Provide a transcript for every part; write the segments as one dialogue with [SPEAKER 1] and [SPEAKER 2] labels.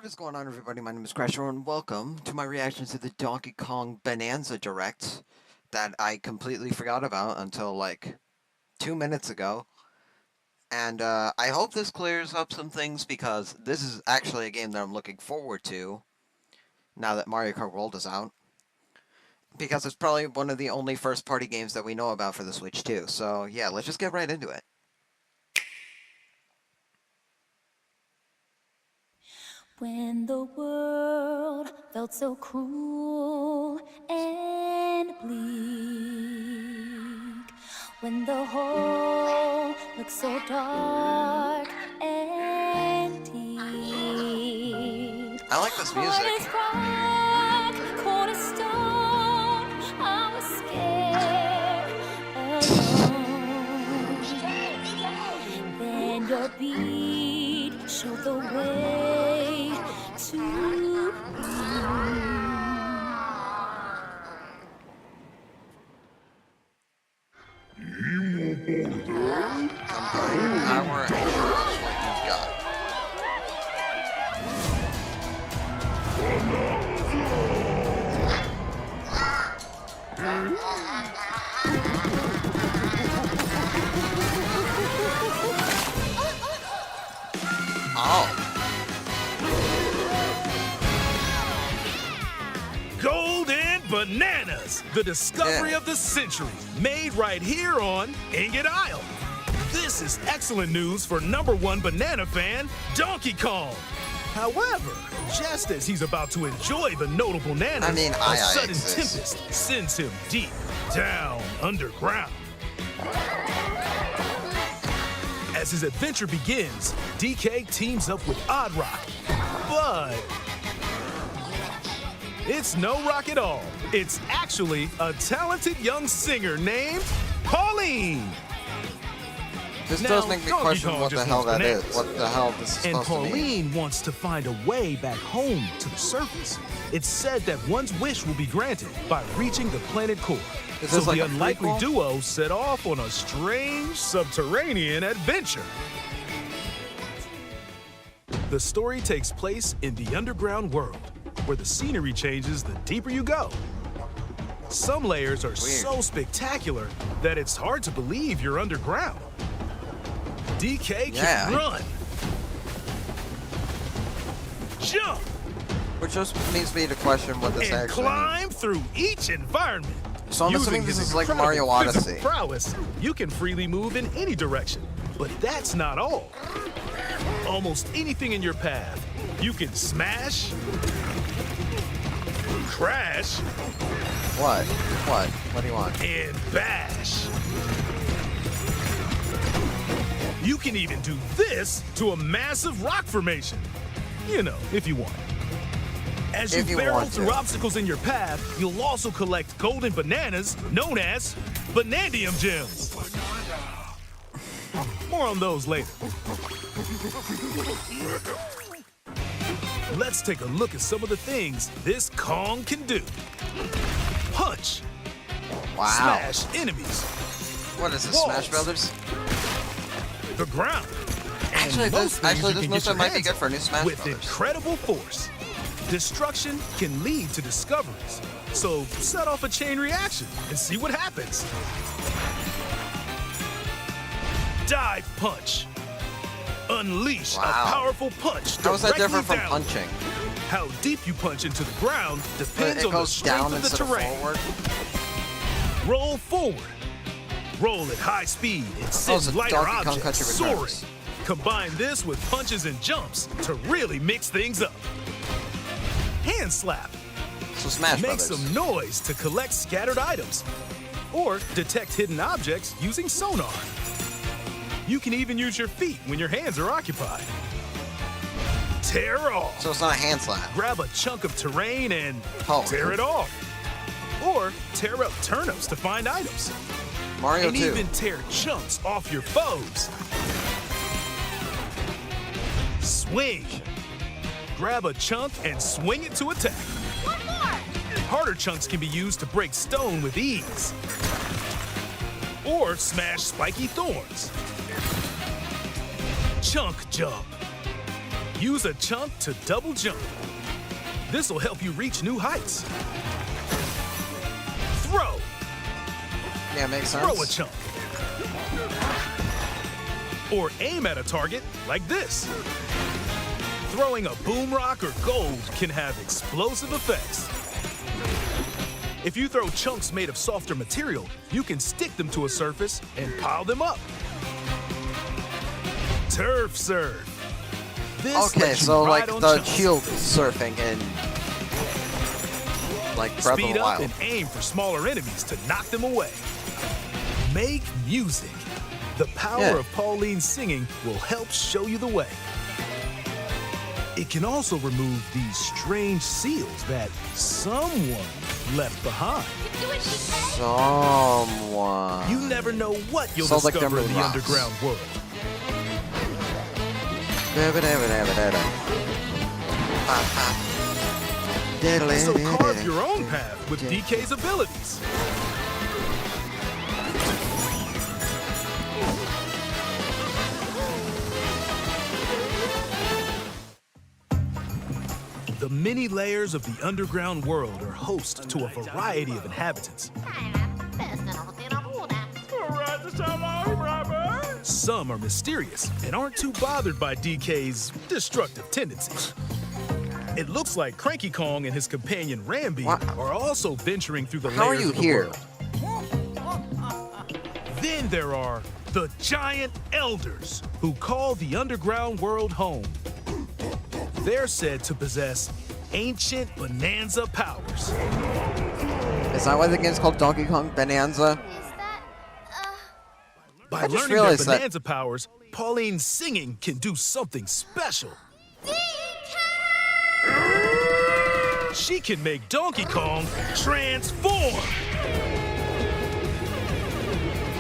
[SPEAKER 1] is going on, everybody? My name is Crasher, and welcome to my reaction to the Donkey Kong Bananza Direct that I completely forgot about until like 2 minutes ago. And I hope this clears up some things because this is actually a game that I'm looking forward to now that Mario Kart World is out. Because it's probably one of the only first-party games that we know about for the Switch too. So yeah, let's just get right into it.
[SPEAKER 2] When the world felt so cruel and bleak, when the hole looked so dark and deep,
[SPEAKER 1] I like this music.
[SPEAKER 2] heart is rock, cold as stone, I was scared alone. Then your beat showed the way to me.
[SPEAKER 1] Power and what you've got. Oh.
[SPEAKER 3] Golden Bananas, the discovery of the century, made right here on Ingot Isle. This is excellent news for #1 banana fan, Donkey Kong. However, just as he's about to enjoy the notable bananas, a sudden tempest sends him deep down underground. As his adventure begins, DK teams up with Odd Rock, but it's no rock at all. It's actually a talented young singer named Pauline.
[SPEAKER 1] This does make me question what the hell that is. What the hell this is supposed to mean.
[SPEAKER 3] And Pauline wants to find a way back home to the surface. It's said that one's wish will be granted by reaching the planet core. So the unlikely duo set off on a strange subterranean adventure. The story takes place in the underground world, where the scenery changes the deeper you go. Some layers are so spectacular that it's hard to believe you're underground. DK can run, jump,
[SPEAKER 1] which just leads me to question what this actually
[SPEAKER 3] climb
[SPEAKER 1] means.
[SPEAKER 3] through each environment.
[SPEAKER 1] So I'm assuming this is like Mario Odyssey.
[SPEAKER 3] Prowess, you can freely move in any direction, but that's not all. Almost anything in your path, you can smash, crash,
[SPEAKER 1] What? What do you want?
[SPEAKER 3] and bash. You can even do this to a massive rock formation. You know, if you want. As you barrel through obstacles in your path, you'll also collect golden bananas known as Banandium gems. More on those later. Let's take a look at some of the things this Kong can do. Punch.
[SPEAKER 1] Wow.
[SPEAKER 3] Smash enemies.
[SPEAKER 1] What is this,
[SPEAKER 3] Walls.
[SPEAKER 1] Smash Brothers?
[SPEAKER 3] The ground.
[SPEAKER 1] Actually, this mostly might be good for new Smash
[SPEAKER 3] with
[SPEAKER 1] Brothers.
[SPEAKER 3] incredible force. Destruction can lead to discoveries. So set off a chain reaction and see what happens. Dive punch. Unleash a powerful punch.
[SPEAKER 1] How is that different from
[SPEAKER 3] down.
[SPEAKER 1] punching?
[SPEAKER 3] How deep you punch into the ground depends on the strength of the terrain. Roll forward. Roll at high speed and send lighter objects soaring. Combine this with punches and jumps to really mix things up. Hand slap.
[SPEAKER 1] So Smash
[SPEAKER 3] Make
[SPEAKER 1] Brothers.
[SPEAKER 3] some noise to collect scattered items. Or detect hidden objects using sonar. You can even use your feet when your hands are occupied. Tear off.
[SPEAKER 1] So it's not a hand slap.
[SPEAKER 3] Grab a chunk of terrain and tear it off. Or tear up turnips to find items.
[SPEAKER 1] Mario
[SPEAKER 3] and
[SPEAKER 1] 2.
[SPEAKER 3] even tear chunks off your foes. Swing. Grab a chunk and swing it to attack.
[SPEAKER 2] One more!
[SPEAKER 3] Harder chunks can be used to break stone with ease. Or smash spiky thorns. Chunk jump. Use a chunk to double jump. This will help you reach new heights. Throw.
[SPEAKER 1] Yeah, makes sense.
[SPEAKER 3] Throw a chunk. Or aim at a target like this. Throwing a boom rock or gold can have explosive effects. If you throw chunks made of softer material, you can stick them to a surface and pile them up. Turf serve. This
[SPEAKER 1] Okay,
[SPEAKER 3] lets you
[SPEAKER 1] so
[SPEAKER 3] ride
[SPEAKER 1] like
[SPEAKER 3] on
[SPEAKER 1] the
[SPEAKER 3] chunks.
[SPEAKER 1] shield surfing in like Breath of
[SPEAKER 3] Speed
[SPEAKER 1] the
[SPEAKER 3] up
[SPEAKER 1] Wild.
[SPEAKER 3] and aim for smaller enemies to knock them away. Make music. The power
[SPEAKER 1] Yeah.
[SPEAKER 3] of Pauline's singing will help show you the way. It can also remove these strange seals that someone left behind.
[SPEAKER 1] Someone.
[SPEAKER 3] You never know what you'll
[SPEAKER 1] Sounds like
[SPEAKER 3] discover in
[SPEAKER 1] Timber
[SPEAKER 3] the
[SPEAKER 1] Rocks.
[SPEAKER 3] underground world. So carve your own path with DK's abilities. The many layers of the underground world are host to a variety of inhabitants. Some are mysterious and aren't too bothered by DK's destructive tendencies. It looks like Cranky Kong and his companion Rambi
[SPEAKER 1] What?
[SPEAKER 3] are also venturing through the
[SPEAKER 1] How are
[SPEAKER 3] layers
[SPEAKER 1] you
[SPEAKER 3] of the
[SPEAKER 1] here?
[SPEAKER 3] world. Then there are the giant elders who call the underground world home. They're said to possess ancient Bananza powers.
[SPEAKER 1] Is that why the game's called Donkey Kong Bananza?
[SPEAKER 3] By
[SPEAKER 1] I just
[SPEAKER 3] learning their
[SPEAKER 1] realized that-
[SPEAKER 3] Bananza powers, Pauline's singing can do something special. She can make Donkey Kong transform.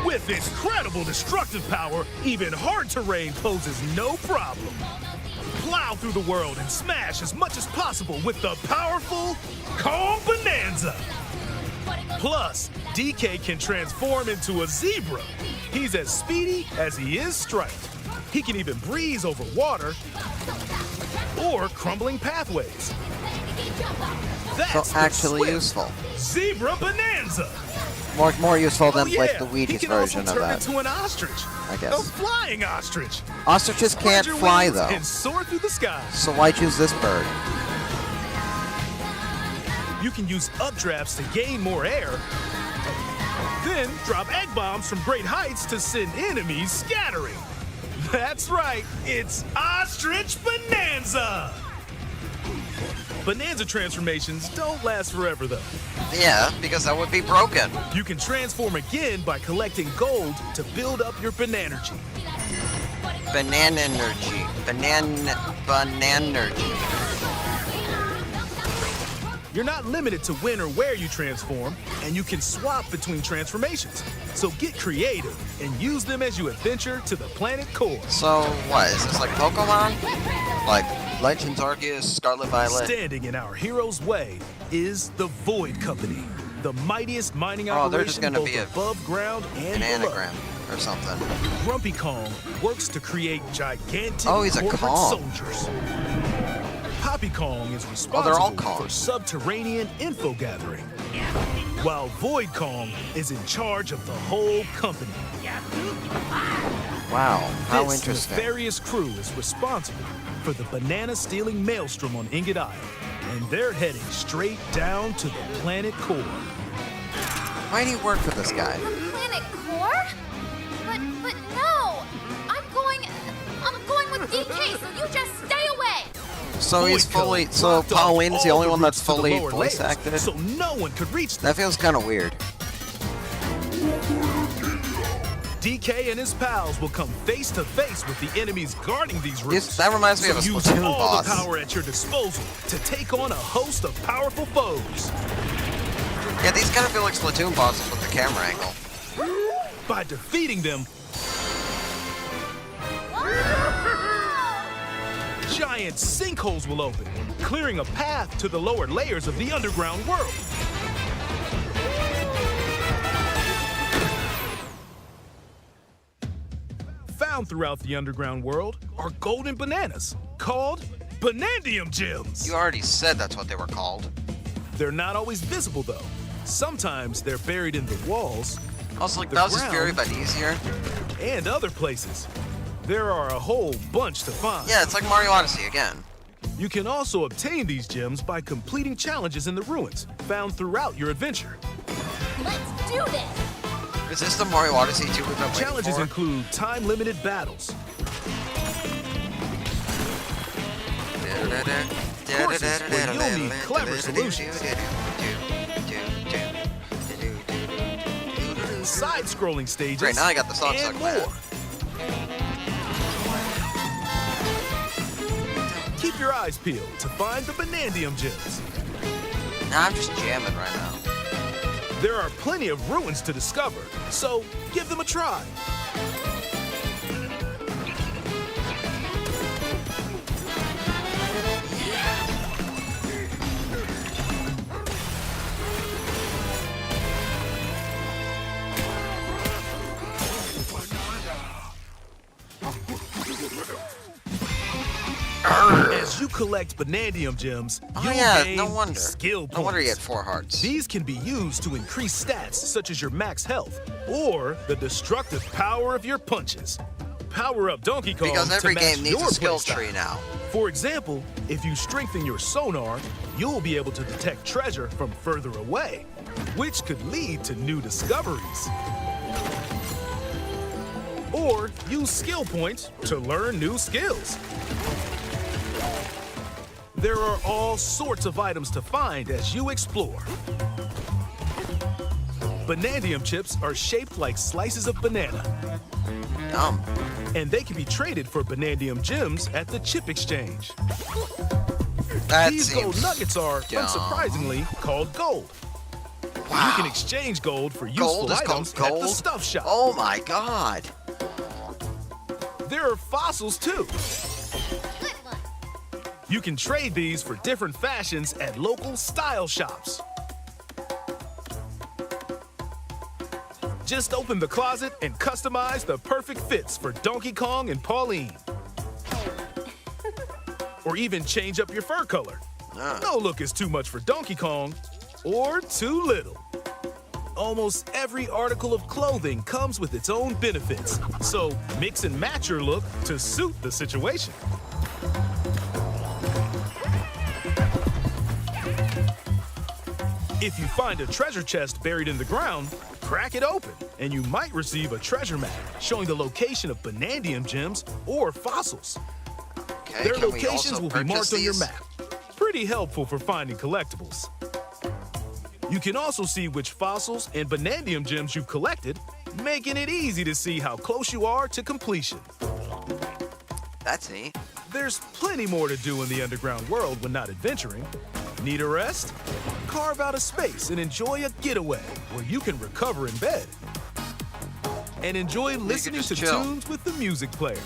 [SPEAKER 3] With incredible destructive power, even hard terrain poses no problem. Plow through the world and smash as much as possible with the powerful Kong Bananza. Plus, DK can transform into a zebra. He's as speedy as he is striped. He can even breeze over water or crumbling pathways. That's
[SPEAKER 1] So
[SPEAKER 3] the
[SPEAKER 1] actually
[SPEAKER 3] swift
[SPEAKER 1] useful.
[SPEAKER 3] Zebra Bananza.
[SPEAKER 1] More useful than
[SPEAKER 3] Oh, yeah.
[SPEAKER 1] like
[SPEAKER 3] He
[SPEAKER 1] Luigi's
[SPEAKER 3] can
[SPEAKER 1] version
[SPEAKER 3] also
[SPEAKER 1] of
[SPEAKER 3] turn
[SPEAKER 1] that.
[SPEAKER 3] into an ostrich.
[SPEAKER 1] I guess.
[SPEAKER 3] A flying ostrich.
[SPEAKER 1] Ostriches can't
[SPEAKER 3] Spread your
[SPEAKER 1] fly
[SPEAKER 3] wings
[SPEAKER 1] though.
[SPEAKER 3] and soar through the sky.
[SPEAKER 1] So why choose this bird?
[SPEAKER 3] You can use updrafts to gain more air. Then drop egg bombs from great heights to send enemies scattering. That's right, it's Ostrich Bananza! Bananza transformations don't last forever though.
[SPEAKER 1] Yeah, because that would be broken.
[SPEAKER 3] You can transform again by collecting gold to build up your Bananergy.
[SPEAKER 1] Banana energy. Bananergy.
[SPEAKER 3] You're not limited to when or where you transform, and you can swap between transformations. So get creative and use them as you adventure to the planet core.
[SPEAKER 1] So what, is this like Pokemon? Like Legends Arceus, Scarlet Violet?
[SPEAKER 3] Standing in our hero's way is the Void Company, the mightiest mining
[SPEAKER 1] Oh, they're just
[SPEAKER 3] operation
[SPEAKER 1] gonna
[SPEAKER 3] both
[SPEAKER 1] be
[SPEAKER 3] above ground and
[SPEAKER 1] An
[SPEAKER 3] below.
[SPEAKER 1] anagram or something.
[SPEAKER 3] Grumpy Kong works to create gigantic
[SPEAKER 1] Oh, he's a
[SPEAKER 3] corporate
[SPEAKER 1] Kong.
[SPEAKER 3] soldiers. Poppy Kong is
[SPEAKER 1] Oh, they're all
[SPEAKER 3] responsible for
[SPEAKER 1] Kongs.
[SPEAKER 3] subterranean info gathering, while Void Kong is in charge of the whole company.
[SPEAKER 1] Wow, how
[SPEAKER 3] This
[SPEAKER 1] interesting.
[SPEAKER 3] nefarious crew is responsible for the banana-stealing maelstrom on Ingot Isle, and they're heading straight down to the planet core.
[SPEAKER 1] Why do you work for this guy?
[SPEAKER 4] Planet Core? But no! I'm going with DK, so you just stay away!
[SPEAKER 1] So he's
[SPEAKER 3] Void Code
[SPEAKER 1] fully, so
[SPEAKER 3] blocked off
[SPEAKER 1] Pauline's the
[SPEAKER 3] all
[SPEAKER 1] only one that's
[SPEAKER 3] routes to the
[SPEAKER 1] fully
[SPEAKER 3] lower
[SPEAKER 1] voice
[SPEAKER 3] layers,
[SPEAKER 1] acted?
[SPEAKER 3] so no one could reach them.
[SPEAKER 1] That feels kind of weird.
[SPEAKER 3] DK and his pals will come face to face with the enemies guarding these routes.
[SPEAKER 1] That reminds me of a
[SPEAKER 3] so use
[SPEAKER 1] Splatoon
[SPEAKER 3] all
[SPEAKER 1] boss.
[SPEAKER 3] the power at your disposal to take on a host of powerful foes.
[SPEAKER 1] Yeah, these kind of feel like Splatoon bosses with the camera angle.
[SPEAKER 3] By defeating them, giant sinkholes will open, clearing a path to the lower layers of the underground world. found throughout the underground world are golden bananas, called Banandium gems.
[SPEAKER 1] You already said that's what they were called.
[SPEAKER 3] They're not always visible, though. Sometimes they're buried in the walls
[SPEAKER 1] Also, like
[SPEAKER 3] The
[SPEAKER 1] Bowser's
[SPEAKER 3] ground.
[SPEAKER 1] Fury, but easier.
[SPEAKER 3] and other places. There are a whole bunch to find.
[SPEAKER 1] Yeah, it's like Mario Odyssey again.
[SPEAKER 3] You can also obtain these gems by completing challenges in the ruins found throughout your adventure.
[SPEAKER 4] Let's do this.
[SPEAKER 1] Is this the Mario Odyssey 2 we've been waiting
[SPEAKER 3] Challenges
[SPEAKER 1] for?
[SPEAKER 3] include time-limited battles, courses where you'll need clever solutions, side-scrolling stages,
[SPEAKER 1] Great, now I got the song stuck
[SPEAKER 3] and
[SPEAKER 1] in my head.
[SPEAKER 3] more. Keep your eyes peeled to find the Banandium gems.
[SPEAKER 1] Nah, I'm just jamming right now.
[SPEAKER 3] There are plenty of ruins to discover, so give them a try. As you collect Banandium gems,
[SPEAKER 1] Oh
[SPEAKER 3] you'll
[SPEAKER 1] yeah,
[SPEAKER 3] gain
[SPEAKER 1] no wonder.
[SPEAKER 3] skill points.
[SPEAKER 1] No wonder you had 4 hearts.
[SPEAKER 3] These can be used to increase stats such as your max health or the destructive power of your punches. Power up Donkey Kong
[SPEAKER 1] Because every
[SPEAKER 3] to match
[SPEAKER 1] game needs
[SPEAKER 3] your
[SPEAKER 1] a skill
[SPEAKER 3] playstyle.
[SPEAKER 1] tree now.
[SPEAKER 3] For example, if you strengthen your sonar, you'll be able to detect treasure from further away, which could lead to new discoveries. Or use skill points to learn new skills. There are all sorts of items to find as you explore. Banandium chips are shaped like slices of banana,
[SPEAKER 1] Dumb.
[SPEAKER 3] and they can be traded for Banandium gems at the chip exchange.
[SPEAKER 1] That
[SPEAKER 3] These
[SPEAKER 1] seems
[SPEAKER 3] gold nuggets are,
[SPEAKER 1] dumb.
[SPEAKER 3] unsurprisingly, called gold.
[SPEAKER 1] Wow.
[SPEAKER 3] You can exchange gold for useful
[SPEAKER 1] Gold is
[SPEAKER 3] items
[SPEAKER 1] called
[SPEAKER 3] at the
[SPEAKER 1] gold?
[SPEAKER 3] stuff shop.
[SPEAKER 1] Oh my god.
[SPEAKER 3] There are fossils too.
[SPEAKER 4] Good one.
[SPEAKER 3] You can trade these for different fashions at local style shops. Just open the closet and customize the perfect fits for Donkey Kong and Pauline. Or even change up your fur color. No look is too much for Donkey Kong or too little. Almost every article of clothing comes with its own benefits, so mix and match your look to suit the situation. If you find a treasure chest buried in the ground, crack it open, and you might receive a treasure map showing the location of Banandium gems or fossils.
[SPEAKER 1] Okay,
[SPEAKER 3] Their
[SPEAKER 1] can we
[SPEAKER 3] locations
[SPEAKER 1] also
[SPEAKER 3] will be
[SPEAKER 1] purchase
[SPEAKER 3] marked on your
[SPEAKER 1] these?
[SPEAKER 3] map. Pretty helpful for finding collectibles. You can also see which fossils and Banandium gems you've collected, making it easy to see how close you are to completion.
[SPEAKER 1] That's neat.
[SPEAKER 3] There's plenty more to do in the underground world when not adventuring. Need a rest? Carve out a space and enjoy a getaway where you can recover in bed. And enjoy listening
[SPEAKER 1] just
[SPEAKER 3] to
[SPEAKER 1] chill.
[SPEAKER 3] tunes with the music player.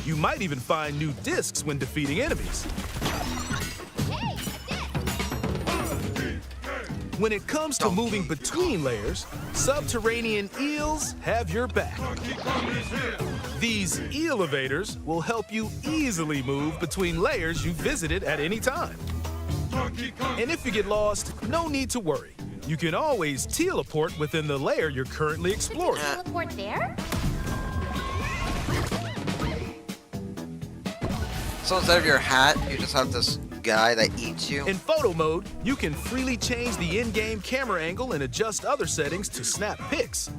[SPEAKER 3] You might even find new discs when defeating enemies. When it comes to moving between layers, subterranean eels have your back. These elevators will help you easily move between layers you visited at any time. And if you get lost, no need to worry. You can always teleport within the layer you're currently exploring.
[SPEAKER 4] Teleport there?
[SPEAKER 1] So instead of your hat, you just have this guy that eats you.
[SPEAKER 3] In photo mode, you can freely change the in-game camera angle and adjust other settings to snap pics.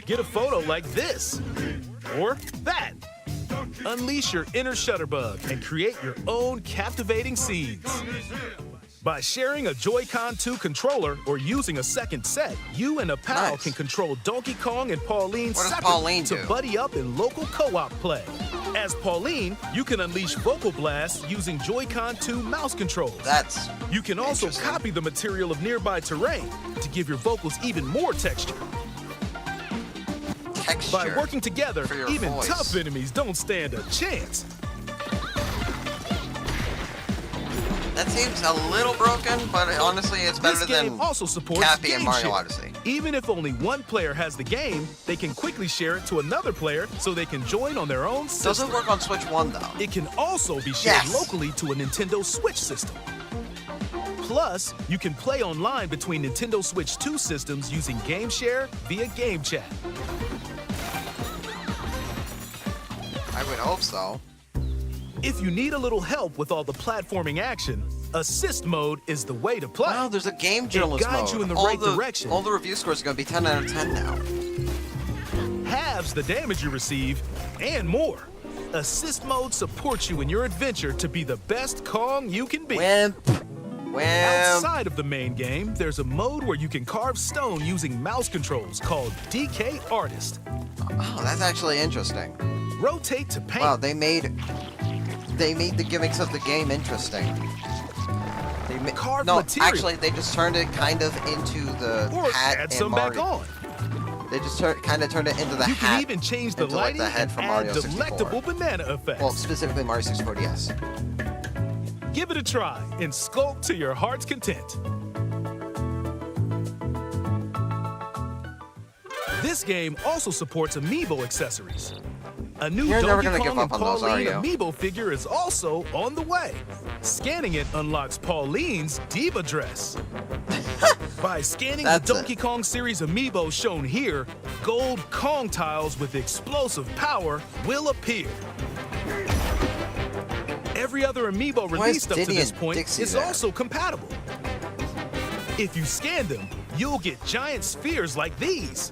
[SPEAKER 3] Get a photo like this, or that. Unleash your inner shutterbug and create your own captivating scenes. By sharing a Joy-Con 2 controller or using a second set, you and a pal
[SPEAKER 1] Nice.
[SPEAKER 3] can control Donkey Kong and Pauline
[SPEAKER 1] What does
[SPEAKER 3] separately
[SPEAKER 1] Pauline
[SPEAKER 3] to
[SPEAKER 1] do?
[SPEAKER 3] buddy up in local co-op play. As Pauline, you can unleash vocal blasts using Joy-Con 2 mouse controls.
[SPEAKER 1] That's
[SPEAKER 3] You can also
[SPEAKER 1] interesting.
[SPEAKER 3] copy the material of nearby terrain to give your vocals even more texture.
[SPEAKER 1] texture.
[SPEAKER 3] By working together,
[SPEAKER 1] for your
[SPEAKER 3] even
[SPEAKER 1] voice.
[SPEAKER 3] tough enemies don't stand a chance.
[SPEAKER 1] That seems a little broken, but honestly, it's better
[SPEAKER 3] This game
[SPEAKER 1] than
[SPEAKER 3] also supports
[SPEAKER 1] Cappy
[SPEAKER 3] game
[SPEAKER 1] and Mario
[SPEAKER 3] share.
[SPEAKER 1] Odyssey.
[SPEAKER 3] Even if only one player has the game, they can quickly share it to another player so they can join on their own system.
[SPEAKER 1] Doesn't work on Switch 1 though.
[SPEAKER 3] It can also be shared
[SPEAKER 1] Yes.
[SPEAKER 3] locally to a Nintendo Switch system. Plus, you can play online between Nintendo Switch 2 systems using Game Share via Game Chat.
[SPEAKER 1] I would hope so.
[SPEAKER 3] If you need a little help with all the platforming action, Assist Mode is the way to play.
[SPEAKER 1] Wow, there's a game journalist
[SPEAKER 3] guides
[SPEAKER 1] mode.
[SPEAKER 3] you in the
[SPEAKER 1] All
[SPEAKER 3] right direction.
[SPEAKER 1] All the review scores are going to be 10 out of 10 now.
[SPEAKER 3] Halves the damage you receive, and more. Assist Mode supports you in your adventure to be the best Kong you can be.
[SPEAKER 1] Wimp.
[SPEAKER 3] Outside of the main game, there's a mode where you can carve stone using mouse controls called DK Artist.
[SPEAKER 1] Oh, that's actually interesting.
[SPEAKER 3] Rotate to paint.
[SPEAKER 1] Wow, they made the gimmicks of the game interesting.
[SPEAKER 3] Carved
[SPEAKER 1] No,
[SPEAKER 3] material.
[SPEAKER 1] actually, they just turned it kind of into the
[SPEAKER 3] Or
[SPEAKER 1] hat
[SPEAKER 3] add
[SPEAKER 1] and
[SPEAKER 3] some back
[SPEAKER 1] Mario.
[SPEAKER 3] on.
[SPEAKER 1] They just kind of turned it into the
[SPEAKER 3] You
[SPEAKER 1] hat.
[SPEAKER 3] can even change the
[SPEAKER 1] into, like,
[SPEAKER 3] lighting
[SPEAKER 1] the head
[SPEAKER 3] and
[SPEAKER 1] from
[SPEAKER 3] add
[SPEAKER 1] Mario 64.
[SPEAKER 3] delectable banana effects.
[SPEAKER 1] Well, specifically Mario 64 DS.
[SPEAKER 3] Give it a try and sculpt to your heart's content. This game also supports amiibo accessories. A new
[SPEAKER 1] You're never
[SPEAKER 3] Donkey
[SPEAKER 1] gonna give
[SPEAKER 3] Kong
[SPEAKER 1] up
[SPEAKER 3] and
[SPEAKER 1] on those, are
[SPEAKER 3] Pauline
[SPEAKER 1] you?
[SPEAKER 3] amiibo figure is also on the way. Scanning it unlocks Pauline's diva dress. By scanning
[SPEAKER 1] That's
[SPEAKER 3] the
[SPEAKER 1] it.
[SPEAKER 3] Donkey Kong series amiibo shown here, gold Kong tiles with explosive power will appear. Every other amiibo
[SPEAKER 1] Why is
[SPEAKER 3] released up to
[SPEAKER 1] Diddy
[SPEAKER 3] this
[SPEAKER 1] and
[SPEAKER 3] point
[SPEAKER 1] Dixie
[SPEAKER 3] is
[SPEAKER 1] there?
[SPEAKER 3] also compatible. If you scan them, you'll get giant spheres like these.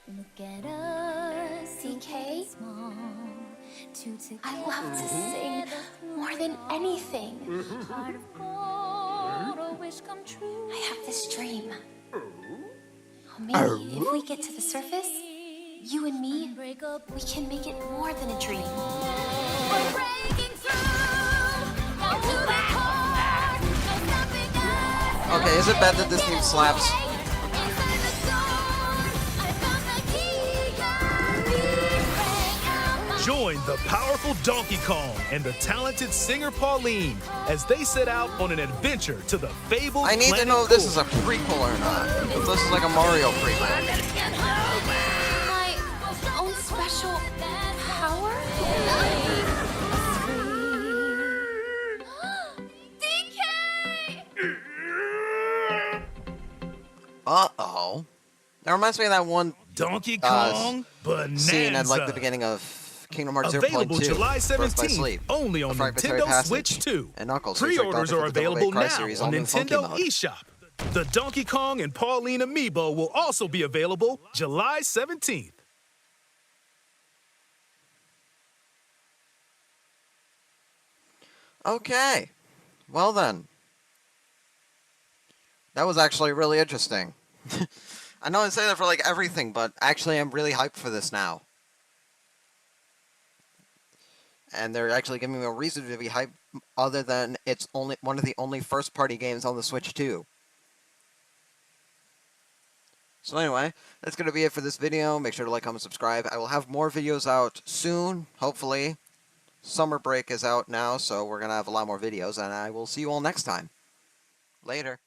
[SPEAKER 2] Look at us,
[SPEAKER 4] DK?
[SPEAKER 2] small, two together.
[SPEAKER 4] I love to sing more than anything.
[SPEAKER 2] Heart of gold, a wish come true.
[SPEAKER 4] I have this dream. Oh, maybe if we get to the surface, you and me,
[SPEAKER 2] Break up,
[SPEAKER 4] we can make it more than a dream.
[SPEAKER 2] we're breaking through. Down to the core, no stopping us.
[SPEAKER 1] Okay, is it bad that this theme slaps?
[SPEAKER 2] Inside the door, I found the key. Bring out my
[SPEAKER 3] Join the powerful Donkey Kong and the talented singer Pauline as they set out on an adventure to the fabled
[SPEAKER 1] I need to
[SPEAKER 3] planet
[SPEAKER 1] know if this is
[SPEAKER 3] Core.
[SPEAKER 1] a prequel or not. If this is like a Mario prequel.
[SPEAKER 4] My own special power? DK!
[SPEAKER 1] Uh-oh. That reminds me of that one
[SPEAKER 3] Donkey Kong Bananza.
[SPEAKER 1] scene at like the beginning of Kingdom Hearts 0.2.
[SPEAKER 3] Available July
[SPEAKER 1] Birth by
[SPEAKER 3] 17th,
[SPEAKER 1] Sleep.
[SPEAKER 3] only on
[SPEAKER 1] A Fragmentary
[SPEAKER 3] Nintendo
[SPEAKER 1] Passage.
[SPEAKER 3] Switch 2.
[SPEAKER 1] And Knuckles.
[SPEAKER 3] Pre-orders are available now
[SPEAKER 1] Series,
[SPEAKER 3] on
[SPEAKER 1] all new Funky
[SPEAKER 3] Nintendo
[SPEAKER 1] Mode.
[SPEAKER 3] eShop. The Donkey Kong and Pauline amiibo will also be available July 17th.
[SPEAKER 1] Okay. Well then. That was actually really interesting. I know I say that for like everything, but actually I'm really hyped for this now. And they're actually giving me a reason to be hyped other than it's only one of the only first-party games on the Switch 2. So anyway, that's going to be it for this video. Make sure to like, comment, subscribe. I will have more videos out soon, hopefully. Summer break is out now, so we're going to have a lot more videos, and I will see you all next time. Later.